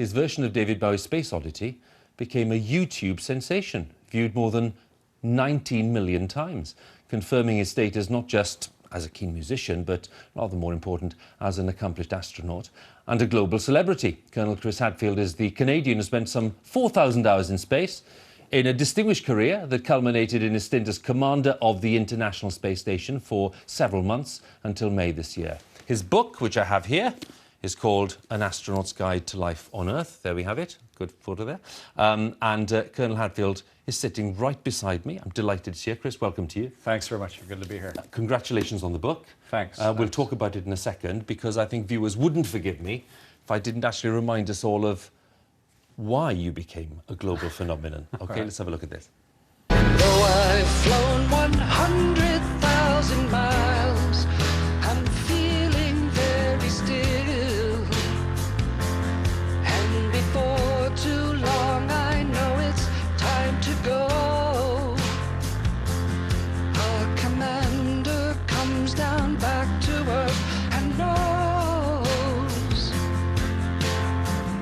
his version of David Bowie's Space Oddity became a YouTube sensation, viewed more than 19 million times, confirming his status not just as a keen musician, but rather more important, as an accomplished astronaut and a global celebrity. Colonel Chris Hadfield is the Canadian who spent some 4,000 hours in space in a distinguished career that culminated in his stint as commander of the International Space Station for several months until May this year. His book, which I have here, is called An Astronaut's Guide to Life on Earth. There we have it. Good photo there. Colonel Hadfield is sitting right beside me. I'm delighted to see you. Chris, welcome to you. Thanks very much. Good to be here. Congratulations on the book. Thanks. We'll talk about it in a second, because I think viewers wouldn't forgive me if I didn't actually remind us all of why you became a global phenomenon. OK, right. Let's have a look at this. Though I've flown 100,000 miles, I'm feeling very still. And before too long, I know it's time to go. Our commander comes down back to Earth and knows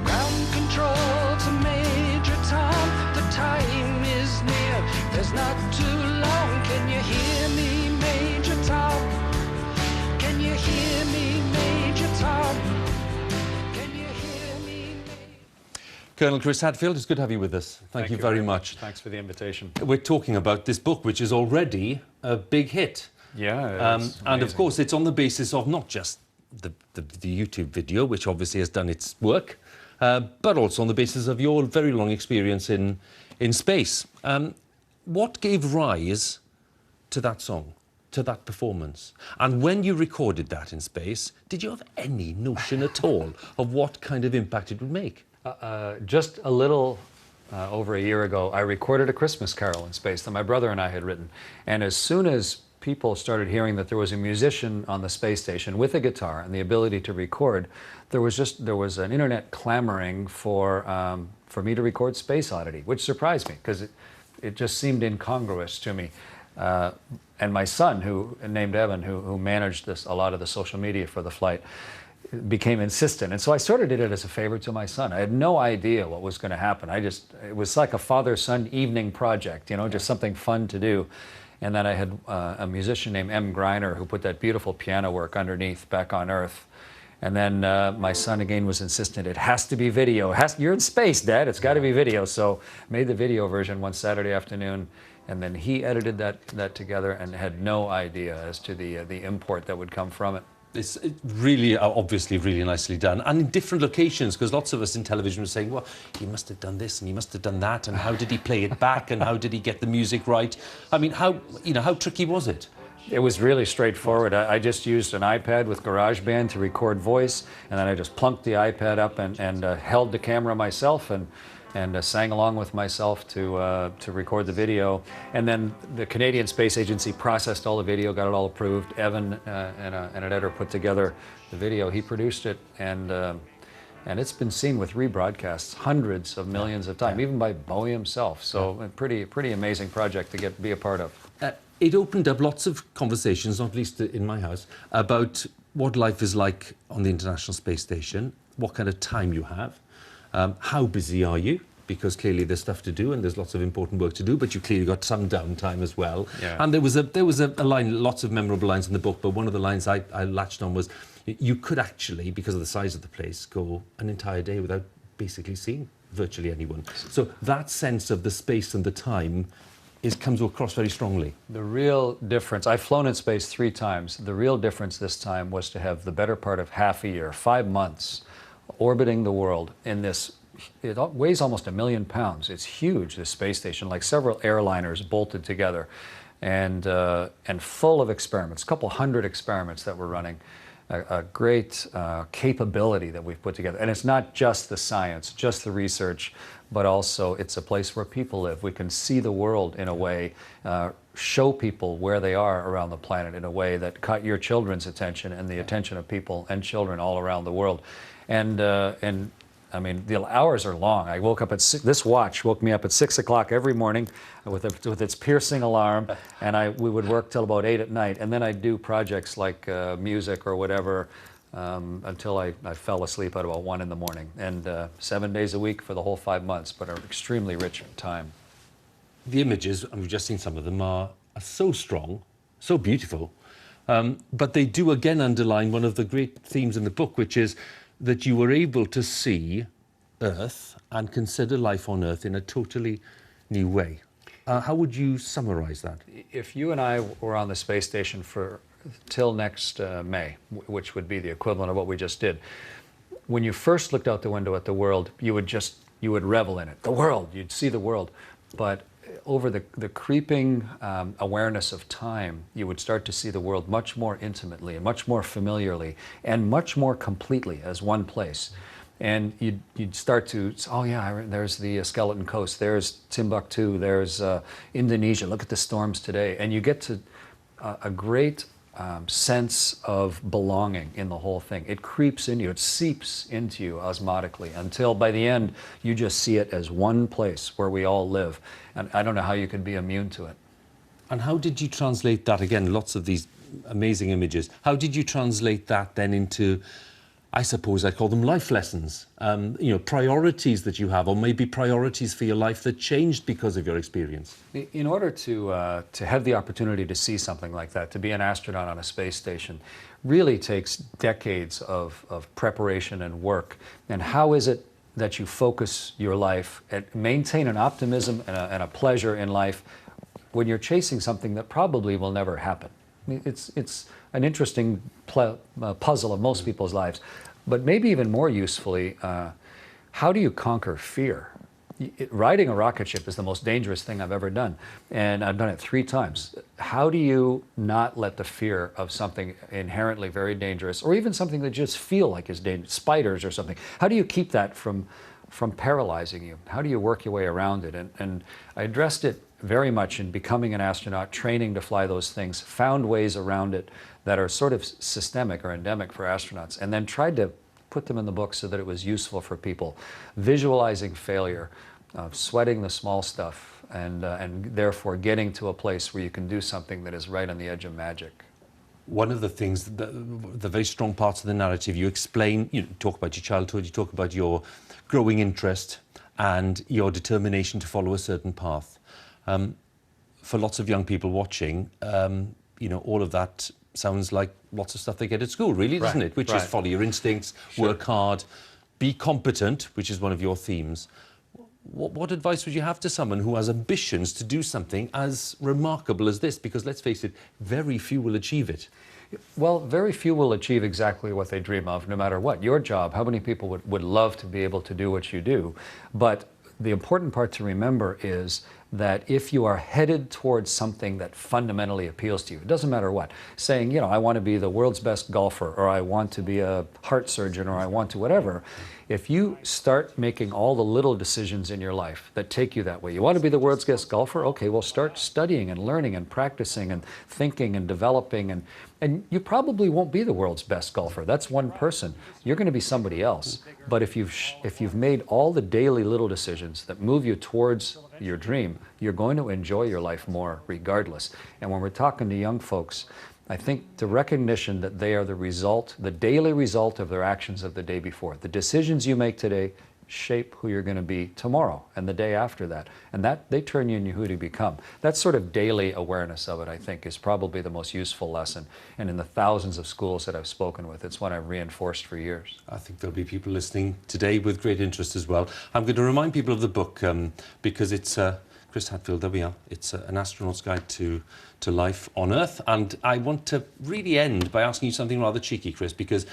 ground control to Major Tom. The time is near. There's not too long. Can you hear me, Major Tom? Can you hear me, Major Tom? Can you hear me, Colonel Chris Hadfield, it's good to have you with us. Thank you very much. Thanks for the invitation. We're talking about this book, which is already a big hit. Yeah, and of course, it's on the basis of not just the YouTube video, which obviously has done its work, but also on the basis of your very long experience in space. What gave rise to that song, to that performance? And when you recorded that in space, did you have any notion at all of what kind of impact it would make? Just a little over a year ago, I recorded a Christmas carol in space that my brother and I had written. And as soon as people started hearing that there was a musician on the space station with a guitar and the ability to record, there was an internet clamoring for me to record Space Oddity, which surprised me because it just seemed incongruous to me. And my son, named Evan, who managed a lot of the social media for the flight, became insistent. And so I sort of did it as a favor to my son. I had no idea what was going to happen. It was like a father-son evening project, you know, just something fun to do. And then I had a musician named M. Greiner who put that beautiful piano work underneath back on Earth. And then my son again was insistent, it has to be video. You're in space, Dad, it's got to be video. So made the video version one Saturday afternoon, and then he edited that together and had no idea as to the import that would come from it. It's really, obviously, really nicely done, and in different locations, because lots of us in television were saying, well, he must have done this and he must have done that, and how did he play it back, and how did he get the music right? I mean, how tricky was it? It was really straightforward. I just used an iPad with GarageBand to record voice, and then I just plunked the iPad up and held the camera myself and sang along with myself to record the video. And then the Canadian Space Agency processed all the video, got it all approved. Evan and an editor put together the video. He produced it, and it's been seen with rebroadcasts hundreds of millions of times, even by Bowie himself. So a pretty amazing project to be a part of. It opened up lots of conversations, not least in my house, about what life is like on the International Space Station, what kind of time you have, how busy are you, because clearly there's stuff to do and there's lots of important work to do, but you clearly got some downtime as well. Yeah. And there was a line, lots of memorable lines in the book, but one of the lines I latched on was, you could actually, because of the size of the place, go an entire day without basically seeing virtually anyone. So that sense of the space and the time comes across very strongly. The real difference, I've flown in space 3 times. The real difference this time was to have the better part of half a year, 5 months, orbiting the world in this. It weighs almost 1 million pounds. It's huge, this space station, like several airliners bolted together, and full of experiments, a couple hundred experiments that we're running. A great capability that we've put together. And it's not just the science, just the research, but also it's a place where people live. We can see the world in a way, show people where they are around the planet in a way that caught your children's attention and the attention of people and children all around the world. And I mean, the hours are long. I woke up at this watch woke me up at 6 o'clock every morning with its piercing alarm, and we would work till about 8 at night, and then I'd do projects like music or whatever until I fell asleep at about 1 in the morning. And 7 days a week for the whole 5 months, but an extremely rich time. The images, and we've just seen some of them, are so strong, so beautiful, but they do again underline one of the great themes in the book, which is that you were able to see Earth and consider life on Earth in a totally new way. How would you summarize that? If you and I were on the space station till next May, which would be the equivalent of what we just did, when you first looked out the window at the world, you would revel in it. The world, you'd see the world. But over the creeping awareness of time, you would start to see the world much more intimately and much more familiarly and much more completely as one place. And you'd start to, oh yeah, there's the Skeleton Coast, there's Timbuktu, there's Indonesia, look at the storms today. And you get to a great sense of belonging in the whole thing. It creeps in you, it seeps into you osmotically until by the end you just see it as one place where we all live. And I don't know how you could be immune to it. And how did you translate that, again, lots of these amazing images, how did you translate that then into, I suppose I call them life lessons, you know, priorities that you have, or maybe priorities for your life that changed because of your experience? In order to have the opportunity to see something like that, to be an astronaut on a space station, really takes decades of preparation and work. And how is it that you focus your life and maintain an optimism and a pleasure in life when you're chasing something that probably will never happen? I mean, it's an interesting puzzle of most people's lives. But maybe even more usefully, how do you conquer fear? Riding a rocket ship is the most dangerous thing I've ever done. And I've done it 3 times. How do you not let the fear of something inherently very dangerous, or even something that just feel like is dangerous, spiders or something, how do you keep that from paralyzing you? How do you work your way around it? And I addressed it very much in becoming an astronaut, training to fly those things, found ways around it that are sort of systemic or endemic for astronauts, and then tried to put them in the book so that it was useful for people. Visualizing failure, sweating the small stuff, and therefore getting to a place where you can do something that is right on the edge of magic. One of the things, the very strong parts of the narrative, you explain, you talk about your childhood, you talk about your growing interest and your determination to follow a certain path. For lots of young people watching, you know, all of that sounds like lots of stuff they get at school, really, doesn't it? Which is follow your instincts, work hard, be competent, which is one of your themes. What advice would you have to someone who has ambitions to do something as remarkable as this? Because let's face it, very few will achieve it. Well, very few will achieve exactly what they dream of, no matter what. Your job, how many people would love to be able to do what you do? But the important part to remember is that if you are headed towards something that fundamentally appeals to you, it doesn't matter what, saying, you know, I want to be the world's best golfer, or I want to be a heart surgeon, or I want to whatever, if you start making all the little decisions in your life that take you that way, you want to be the world's best golfer? Okay, well, start studying and learning and practicing and thinking and developing, and you probably won't be the world's best golfer. That's one person. You're going to be somebody else. But if you've made all the daily little decisions that move you towards your dream, you're going to enjoy your life more regardless. And when we're talking to young folks, I think the recognition that they are the result, the daily result of their actions of the day before. The decisions you make today shape who you're going to be tomorrow and the day after that. And that they turn you into who to become. That sort of daily awareness of it, I think, is probably the most useful lesson. And in the thousands of schools that I've spoken with, it's one I've reinforced for years. I think there'll be people listening today with great interest as well. I'm going to remind people of the book because it's Chris Hadfield, there we are. It's an astronaut's guide to life on Earth. And I want to really end by asking you something rather cheeky, Chris, because